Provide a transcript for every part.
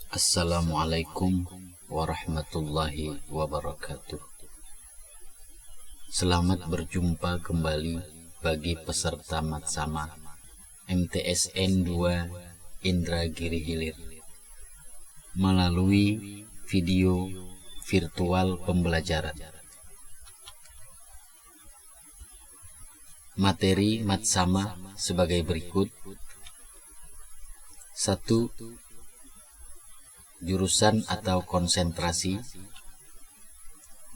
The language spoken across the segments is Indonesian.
Assalamualaikum warahmatullahi wabarakatuh. Selamat berjumpa kembali bagi peserta Matsama MTSN 2 Indragiri Hilir melalui video virtual pembelajaran. Materi Matsama sebagai berikut. 1. Jurusan atau konsentrasi.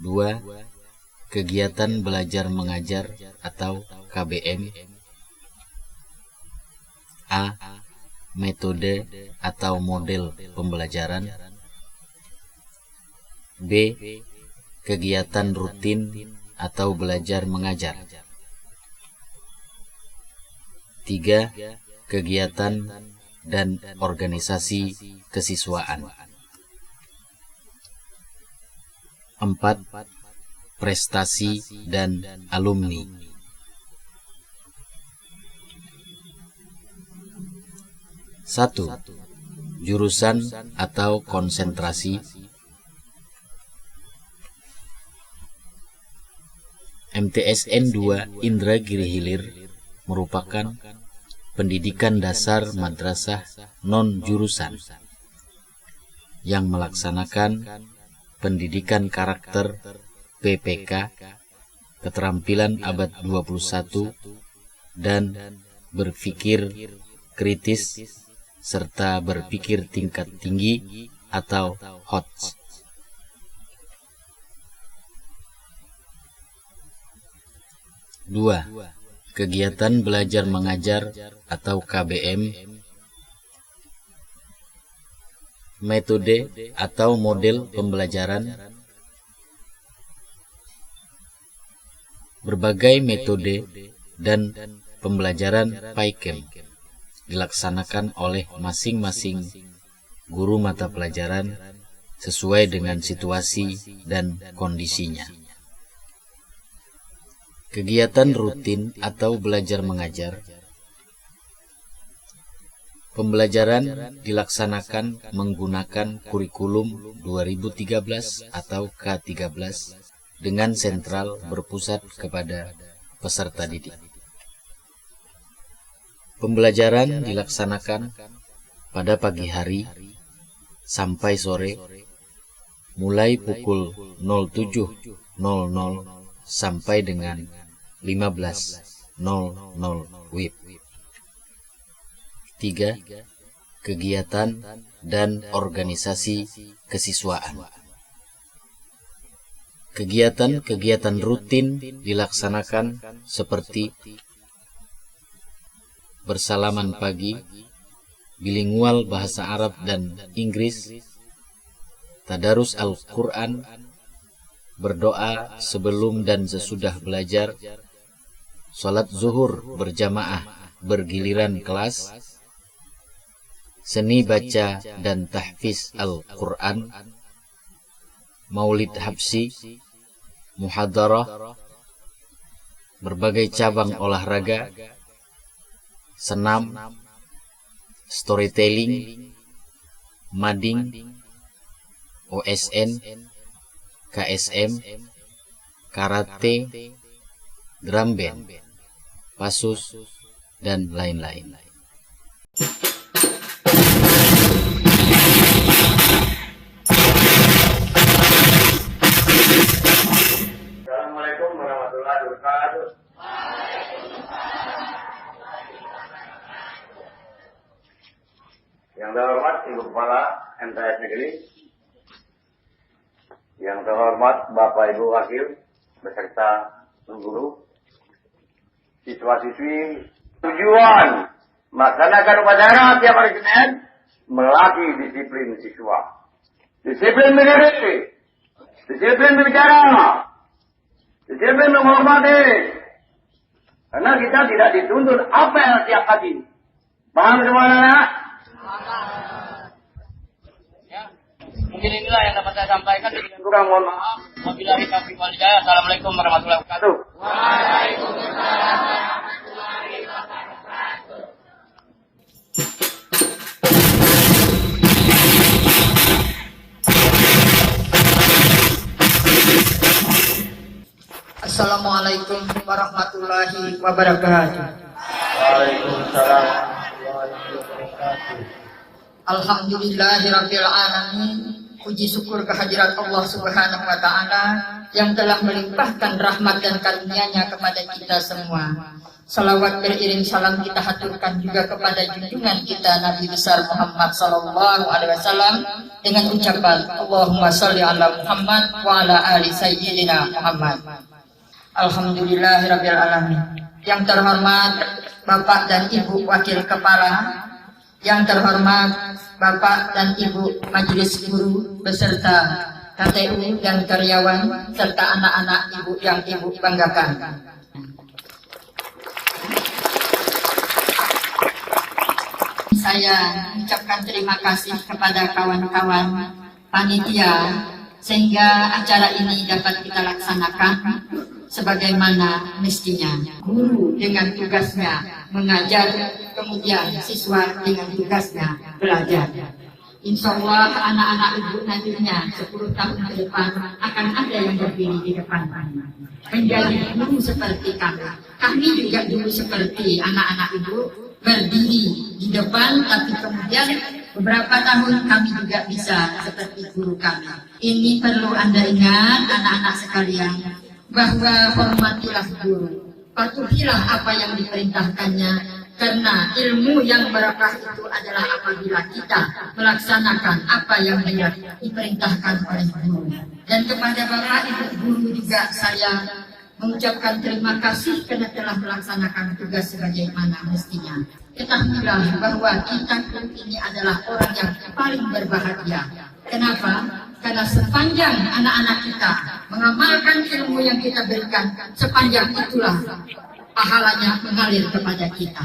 2. Kegiatan belajar mengajar atau KBM. A. Metode atau model pembelajaran. B. Kegiatan rutin atau belajar mengajar. 3. Kegiatan dan organisasi kesiswaan. 4. Prestasi dan alumni. 1. Jurusan atau konsentrasi. MTSN 2 Indragiri Hilir merupakan pendidikan dasar madrasah non-jurusan yang melaksanakan pendidikan karakter PPK, keterampilan abad 21, dan berpikir kritis serta berpikir tingkat tinggi atau HOTS. 2. Kegiatan belajar mengajar atau KBM. Metode atau model pembelajaran. Berbagai metode dan pembelajaran PAIKEM dilaksanakan oleh masing-masing guru mata pelajaran sesuai dengan situasi dan kondisinya. Kegiatan rutin atau belajar mengajar. Pembelajaran dilaksanakan menggunakan kurikulum 2013 atau K13 dengan sentral berpusat kepada peserta didik. Pembelajaran dilaksanakan pada pagi hari sampai sore mulai pukul 07.00 sampai dengan 15.00 WIB. 3. Kegiatan dan organisasi kesiswaan. Kegiatan-kegiatan rutin dilaksanakan seperti bersalaman pagi, bilingual bahasa Arab dan Inggris, tadarus Al-Quran, berdoa sebelum dan sesudah belajar, sholat zuhur berjamaah bergiliran kelas, seni baca dan tahfiz Al-Quran, maulid habsi, muhadarah, berbagai cabang olahraga, senam, storytelling, mading, OSN, KSM, karate, drum band, pasus, dan lain-lain. Assalamualaikum warahmatullahi wabarakatuh. Yang terhormat Ibu Kepala MTS Negeri, yang terhormat Bapak Ibu Wakil beserta guru, siswa-siswi, tujuan melaksanakan upacara tiap hari Senin melatih disiplin siswa, disiplin berdiri, disiplin berbicara, disiplin menghormati. Karena kita tidak dituntut apel tiap pagi. Paham semua anak? Mungkin inilah yang dapat saya sampaikan. Kurang mohon maaf. Wabillahi taufiq wal hidayah. Assalamualaikum warahmatullahi wabarakatuh. Waalaikumsalam warahmatullahi wabarakatuh. Assalamualaikum warahmatullahi wabarakatuh. Waalaikumsalam warahmatullahi wabarakatuh. Alhamdulillahirabbil alamin. Puji syukur kehadirat Allah Subhanahu wa taala yang telah melimpahkan rahmat dan karunia-Nya kepada kita semua. Salawat beriring salam kita haturkan juga kepada junjungan kita Nabi besar Muhammad sallallahu alaihi wasallam dengan ucapan Allahumma sholli ala Muhammad wa ala ali sayyidina Muhammad. Alhamdulillahirabbil alamin. Yang terhormat Bapak dan Ibu Wakil Kepala, yang terhormat Bapak dan Ibu Majelis Guru beserta KTU dan karyawan serta anak-anak Ibu yang Ibu banggakan. Saya mengucapkan terima kasih kepada kawan-kawan panitia sehingga acara ini dapat kita laksanakan sebagaimana mestinya. Guru dengan tugasnya mengajar, kemudian siswa dengan tugasnya belajar. Insya Allah anak-anak ibu nantinya 10 tahun ke depan akan ada yang berdiri di depan kami, menjadi guru seperti kami. Kami juga dulu seperti anak-anak ibu berdiri di depan, tapi kemudian beberapa tahun kami juga bisa seperti guru kami. Ini perlu Anda ingat anak-anak sekalian, bahwa hormatilah guru, patuhilah apa yang diperintahkannya, karena ilmu yang berkah itu adalah apabila kita melaksanakan apa yang diperintahkan oleh guru. Dan kepada Bapak Ibu guru juga saya mengucapkan terima kasih karena telah melaksanakan tugas sebagaimana mestinya. Ketahuilah bahwa kita ini adalah orang yang paling berbahagia. Kenapa? Karena sepanjang anak-anak kita mengamalkan ilmu yang kita berikan, sepanjang itulah pahalanya mengalir kepada kita.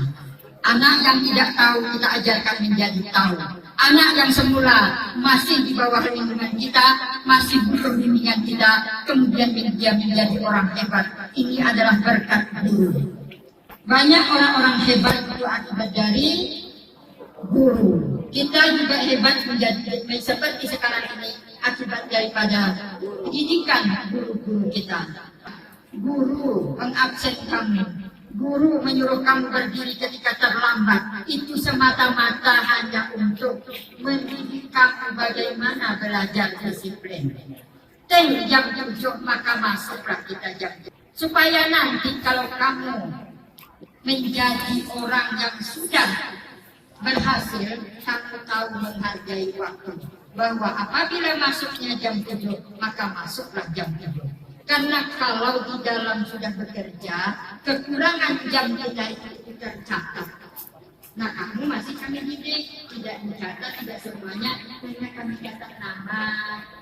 Anak yang tidak tahu kita ajarkan menjadi tahu. Anak yang semula masih di bawah lindungan kita, masih butuh bimbingan kita, kemudian dia menjadi orang hebat. Ini adalah berkat guru. Banyak orang-orang hebat itu akibat dari guru. Kita juga hebat menjadi seperti sekarang ini akibat daripada pendidikan guru-guru kita. Guru mengabsen kamu, guru menyuruh kamu berdiri ketika terlambat, itu semata-mata hanya untuk mendidik kamu bagaimana belajar disiplin. Dan jam 7 maka masuklah kita jam 7. Supaya nanti kalau kamu menjadi orang yang sudah berhasil, kamu tahu menghargai waktu. Bahwa apabila masuknya jam 7, maka masuklah jam 7. Karena kalau di dalam sudah bekerja, kekurangan jam kita itu tercatat. Nah, kamu masih kami didik, tidak dicatat, tidak semuanya, hanya kami catat nama,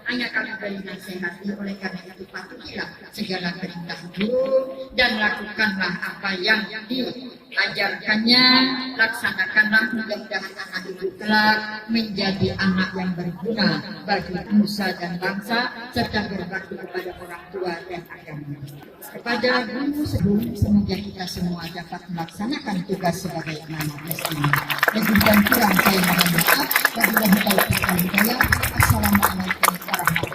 hanya kami beri nasihati. Oleh karena itu patuhilah segala perintah guru dan lakukanlah apa yang diajarkannya, laksanakanlah, mudah-mudahan anak itu kelak menjadi anak yang berguna bagi nusa dan bangsa serta berbakti kepada orang tua dan agama. Kepada guru sebelum semoga kita semua dapat melaksanakan tugas sebagaimana mestinya. Lebih dan kurang saya mohon maaf. Wabillahi taufiq wal hidayah. Assalamualaikum warahmatullahi wabarakatuh.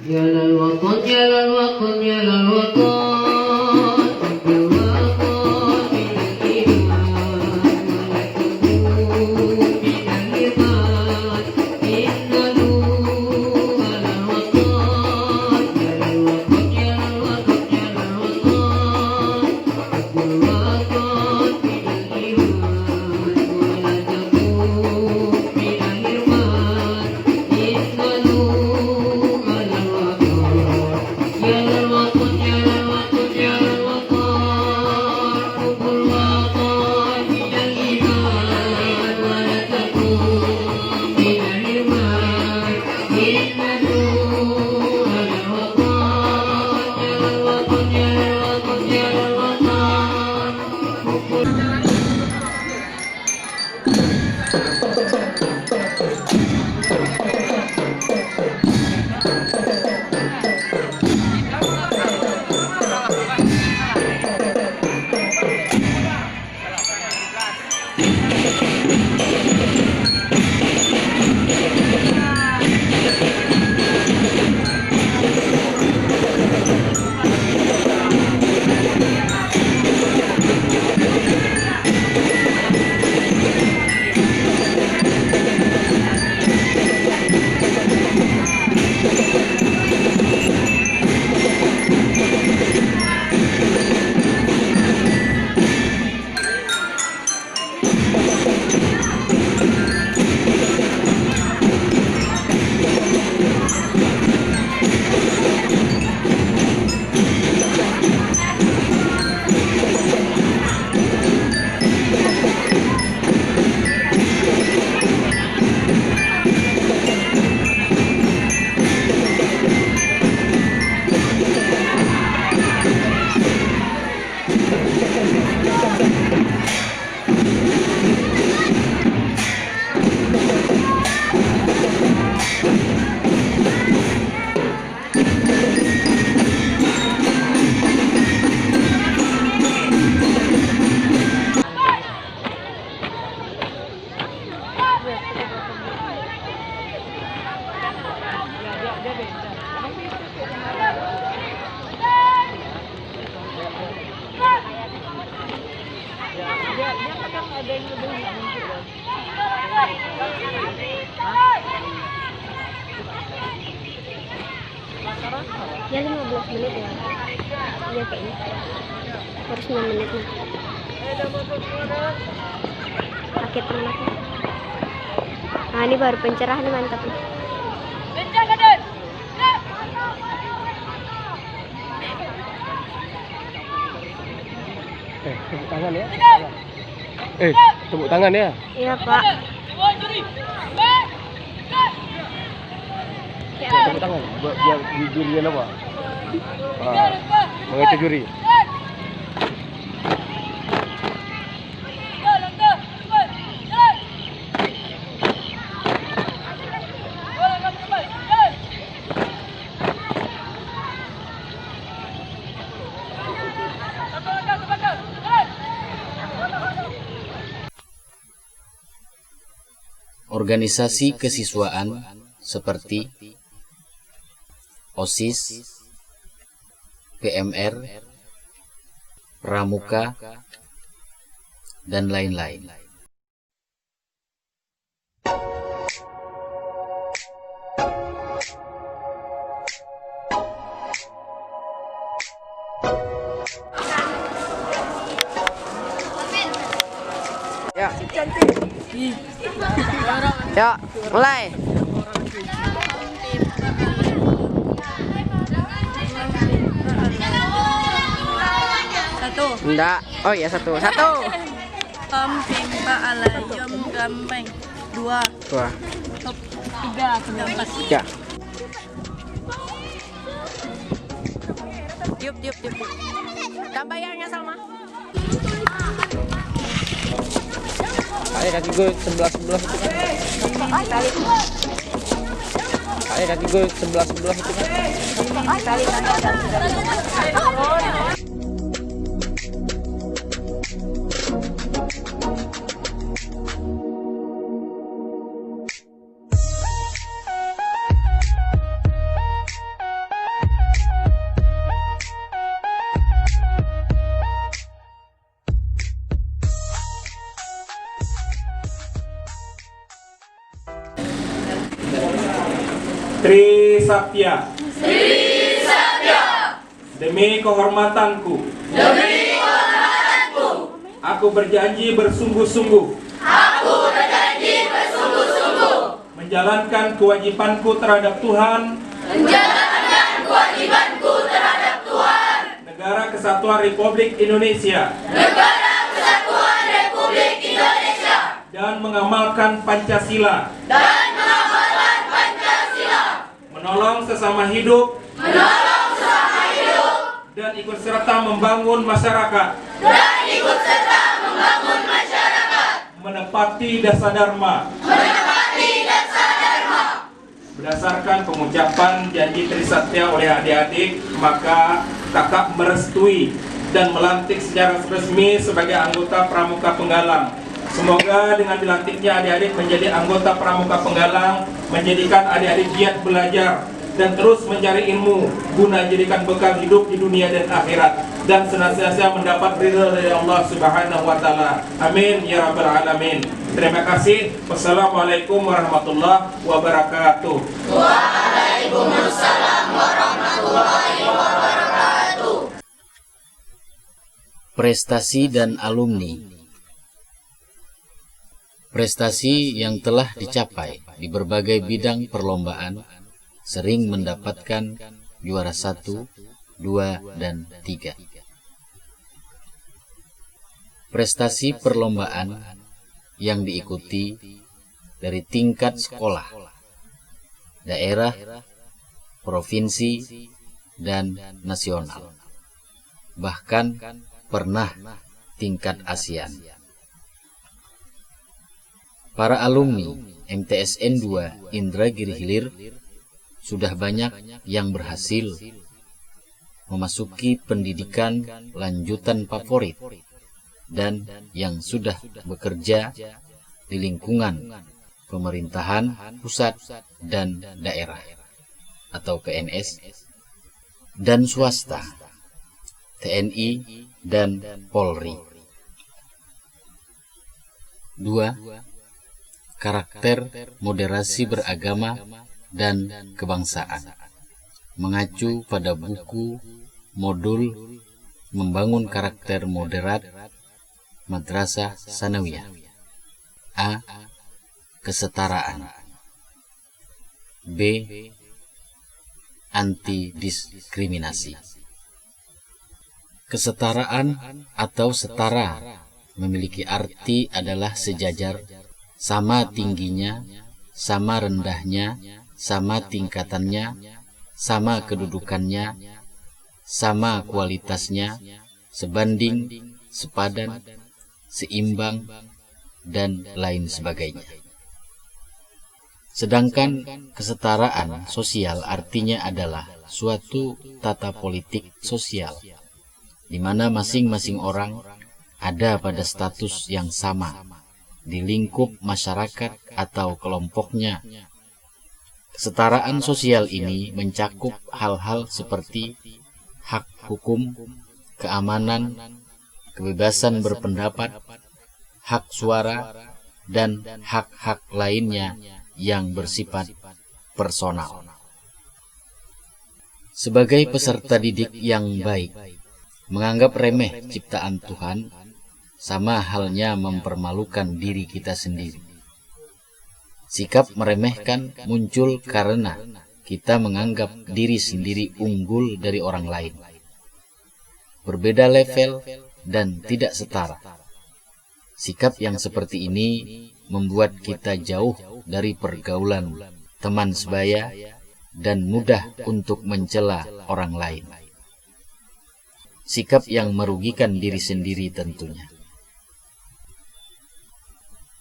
Ya lal waqt ya lal waqt ya lal waqt Ya 15 menit ya. Iya kayaknya. Harus 6 menit nih. Pakai ternak. Nah ini baru pencerah nih, mantap nih. Tepuk tangan ya. Tepuk tangan ya. Iya Pak. Tepuk tangan buat jurinya apa? Mengecek juri. Organisasi kesiswaan seperti OSIS, PMR, Pramuka, dan lain-lain. Ya. Ya, mulai. Satu. Enggak. Oh iya, satu. Kamping Baalayom Gambeng. Dua. Tiga. Empat. Ya. Tiup. Tambah yang Salma. Kayak kaki gue sebelah itu kan. Kayak kaki gue sebelah itu kan. Tri Satya. Demi kehormatanku. Aku berjanji bersungguh-sungguh. Menjalankan kewajibanku terhadap Tuhan. Negara Kesatuan Republik Indonesia. Dan mengamalkan Pancasila. Menolong sesama hidup. Dan ikut serta membangun masyarakat. Menepati dasar dharma. Berdasarkan pengucapan janji Trisatya oleh adik-adik, maka kakak merestui dan melantik secara resmi sebagai anggota Pramuka Penggalang. Semoga dengan dilantiknya adik-adik menjadi anggota Pramuka Penggalang, menjadikan adik-adik giat belajar dan terus mencari ilmu guna jadikan bekal hidup di dunia dan akhirat, dan senantiasa mendapat ridha dari Allah Subhanahu wa taala. Amin ya rabbal alamin. Terima kasih. Wassalamualaikum warahmatullahi wabarakatuh. Waalaikumsalam warahmatullahi wabarakatuh. Prestasi dan alumni. Prestasi yang telah dicapai di berbagai bidang perlombaan sering mendapatkan juara 1, 2, dan 3. Prestasi perlombaan yang diikuti dari tingkat sekolah, daerah, provinsi, dan nasional. Bahkan pernah tingkat ASEAN. Para alumni MTSN 2 Indragiri Hilir sudah banyak yang berhasil memasuki pendidikan lanjutan favorit dan yang sudah bekerja di lingkungan pemerintahan pusat dan daerah atau PNS dan swasta, TNI dan Polri. 2. Karakter moderasi beragama dan kebangsaan, mengacu pada buku modul membangun karakter moderat Madrasah Sanawiyah. A. Kesetaraan. B. Anti-diskriminasi. Kesetaraan atau setara memiliki arti adalah sejajar, sama tingginya, sama rendahnya, sama tingkatannya, sama kedudukannya, sama kualitasnya, sebanding, sepadan, seimbang, dan lain sebagainya. Sedangkan kesetaraan sosial artinya adalah suatu tata politik sosial, di mana masing-masing orang ada pada status yang sama di lingkup masyarakat atau kelompoknya. Kesetaraan sosial ini mencakup hal-hal seperti hak hukum, keamanan, kebebasan berpendapat, hak suara, dan hak-hak lainnya yang bersifat personal. Sebagai peserta didik yang baik, menganggap remeh ciptaan Tuhan sama halnya mempermalukan diri kita sendiri. Sikap meremehkan muncul karena kita menganggap diri sendiri unggul dari orang lain, berbeda level dan tidak setara. Sikap yang seperti ini membuat kita jauh dari pergaulan teman sebaya dan mudah untuk mencela orang lain. Sikap yang merugikan diri sendiri tentunya.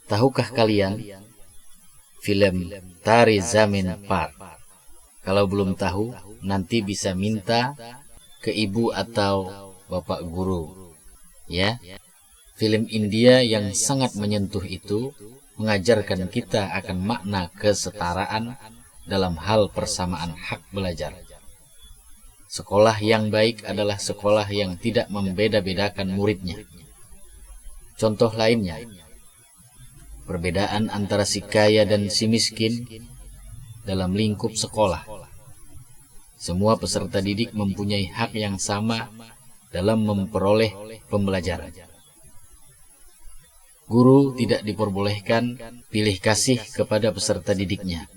Tahukah kalian film Tari Zamin Park? Kalau belum tahu, nanti bisa minta ke ibu atau bapak guru. Ya, film India yang sangat menyentuh itu mengajarkan kita akan makna kesetaraan dalam hal persamaan hak belajar. Sekolah yang baik adalah sekolah yang tidak membeda-bedakan muridnya. Contoh lainnya, perbedaan antara si kaya dan si miskin dalam lingkup sekolah. Semua peserta didik mempunyai hak yang sama dalam memperoleh pembelajaran. Guru tidak diperbolehkan pilih kasih kepada peserta didiknya.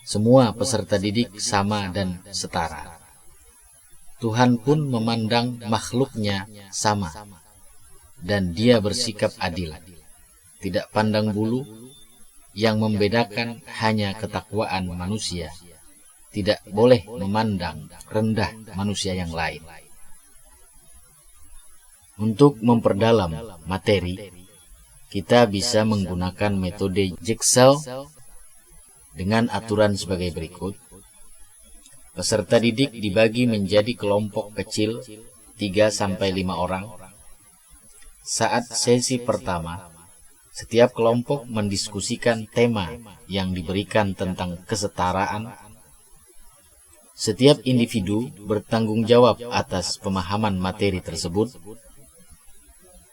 Semua peserta didik sama dan setara. Tuhan pun memandang makhluknya sama, dan Dia bersikap adil. Tidak pandang bulu, yang membedakan hanya ketakwaan manusia. Tidak boleh memandang rendah manusia yang lain. Untuk memperdalam materi, kita bisa menggunakan metode Jigsaw dengan aturan sebagai berikut. Peserta didik dibagi menjadi kelompok kecil 3-5 orang. Saat sesi pertama, setiap kelompok mendiskusikan tema yang diberikan tentang kesetaraan. Setiap individu bertanggung jawab atas pemahaman materi tersebut.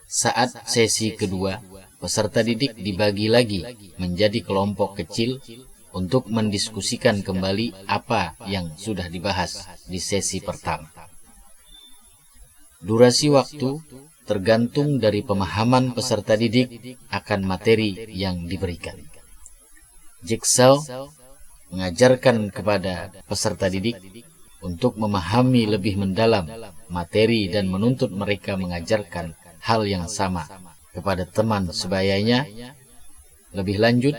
Saat sesi kedua, peserta didik dibagi lagi menjadi kelompok kecil untuk mendiskusikan kembali apa yang sudah dibahas di sesi pertama. Durasi waktu tergantung dari pemahaman peserta didik akan materi yang diberikan. Jigsaw mengajarkan kepada peserta didik untuk memahami lebih mendalam materi dan menuntut mereka mengajarkan hal yang sama kepada teman sebayanya. Lebih lanjut,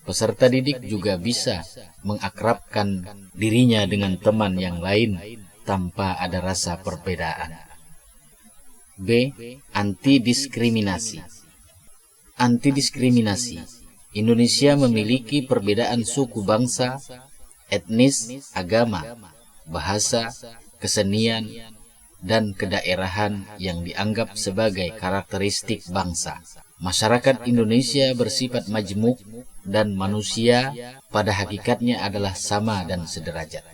peserta didik juga bisa mengakrabkan dirinya dengan teman yang lain tanpa ada rasa perbedaan. B. Anti-diskriminasi. Anti-diskriminasi. Indonesia memiliki perbedaan suku bangsa, etnis, agama, bahasa, kesenian, dan kedaerahan yang dianggap sebagai karakteristik bangsa. Masyarakat Indonesia bersifat majmuk dan manusia pada hakikatnya adalah sama dan sederajat.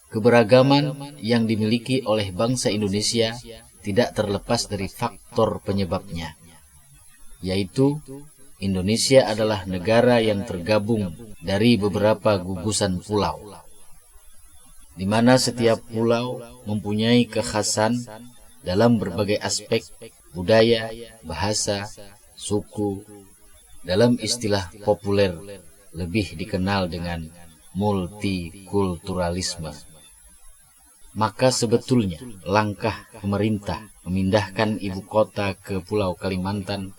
Keberagaman yang dimiliki oleh bangsa Indonesia tidak terlepas dari faktor penyebabnya, yaitu Indonesia adalah negara yang tergabung dari beberapa gugusan pulau, di mana setiap pulau mempunyai kekhasan dalam berbagai aspek budaya, bahasa, suku. Dalam istilah populer lebih dikenal dengan multikulturalisme. Maka sebetulnya langkah pemerintah memindahkan ibu kota ke Pulau Kalimantan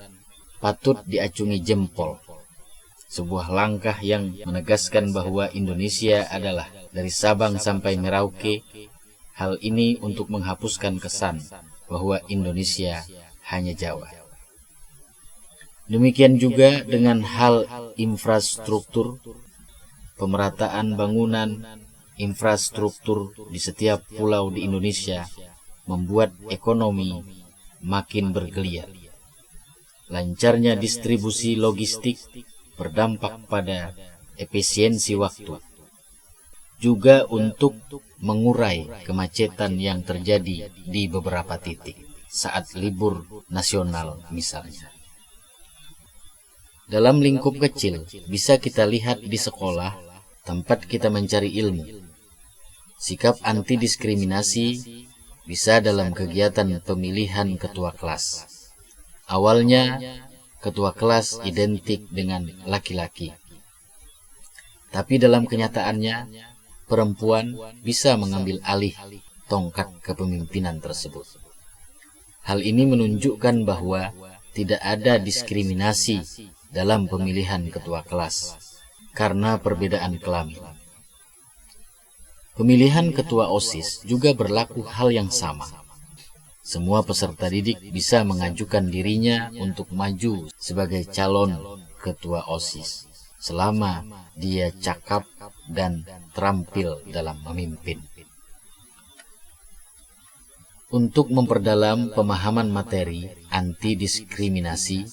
patut diacungi jempol. Sebuah langkah yang menegaskan bahwa Indonesia adalah dari Sabang sampai Merauke. Hal ini untuk menghapuskan kesan bahwa Indonesia hanya Jawa. Demikian juga dengan hal infrastruktur, pemerataan bangunan, infrastruktur di setiap pulau di Indonesia membuat ekonomi makin bergeliat. Lancarnya distribusi logistik berdampak pada efisiensi waktu, juga untuk mengurai kemacetan yang terjadi di beberapa titik saat libur nasional misalnya. Dalam lingkup kecil bisa kita lihat di sekolah, tempat kita mencari ilmu. Sikap anti diskriminasi bisa dalam kegiatan pemilihan ketua kelas. Awalnya ketua kelas identik dengan laki-laki, tapi dalam kenyataannya perempuan bisa mengambil alih tongkat kepemimpinan tersebut. Hal ini menunjukkan bahwa tidak ada diskriminasi dalam pemilihan ketua kelas karena perbedaan kelamin. Pemilihan ketua OSIS juga berlaku hal yang sama. Semua peserta didik bisa mengajukan dirinya untuk maju sebagai calon ketua OSIS selama dia cakap dan terampil dalam memimpin. Untuk memperdalam pemahaman materi anti diskriminasi,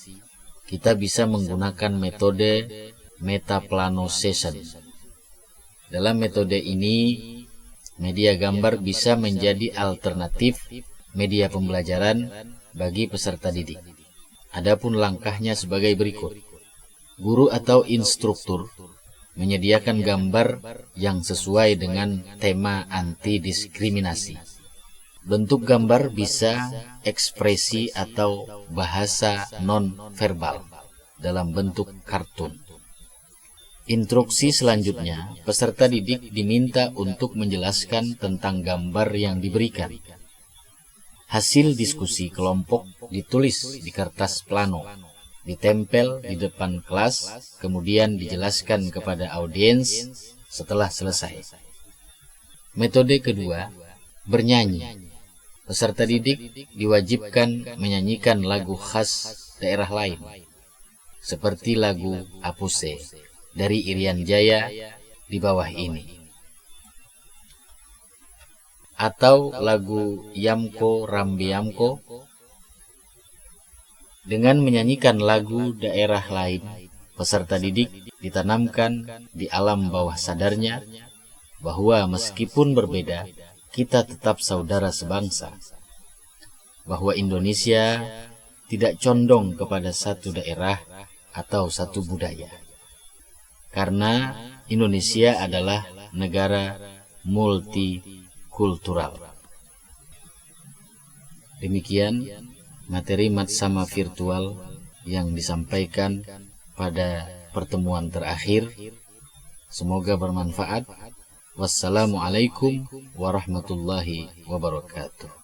kita bisa menggunakan metode metaplano session. Dalam metode ini, media gambar bisa menjadi alternatif media pembelajaran bagi peserta didik. Adapun langkahnya sebagai berikut. Guru atau instruktur menyediakan gambar yang sesuai dengan tema anti diskriminasi. Bentuk gambar bisa ekspresi atau bahasa non-verbal dalam bentuk kartun. Instruksi selanjutnya, peserta didik diminta untuk menjelaskan tentang gambar yang diberikan. Hasil diskusi kelompok ditulis di kertas plano, ditempel di depan kelas, kemudian dijelaskan kepada audiens setelah selesai. Metode kedua, bernyanyi. Peserta didik diwajibkan menyanyikan lagu khas daerah lain, seperti lagu Apuse dari Irian Jaya di bawah ini, atau lagu Yamko Rambi Yamko. Dengan menyanyikan lagu daerah lain, peserta didik ditanamkan di alam bawah sadarnya bahwa meskipun berbeda, kita tetap saudara sebangsa, bahwa Indonesia tidak condong kepada satu daerah atau satu budaya, karena Indonesia adalah negara multikultural. Demikian materi Matsama virtual yang disampaikan pada pertemuan terakhir. Semoga bermanfaat. Wassalamualaikum warahmatullahi wabarakatuh.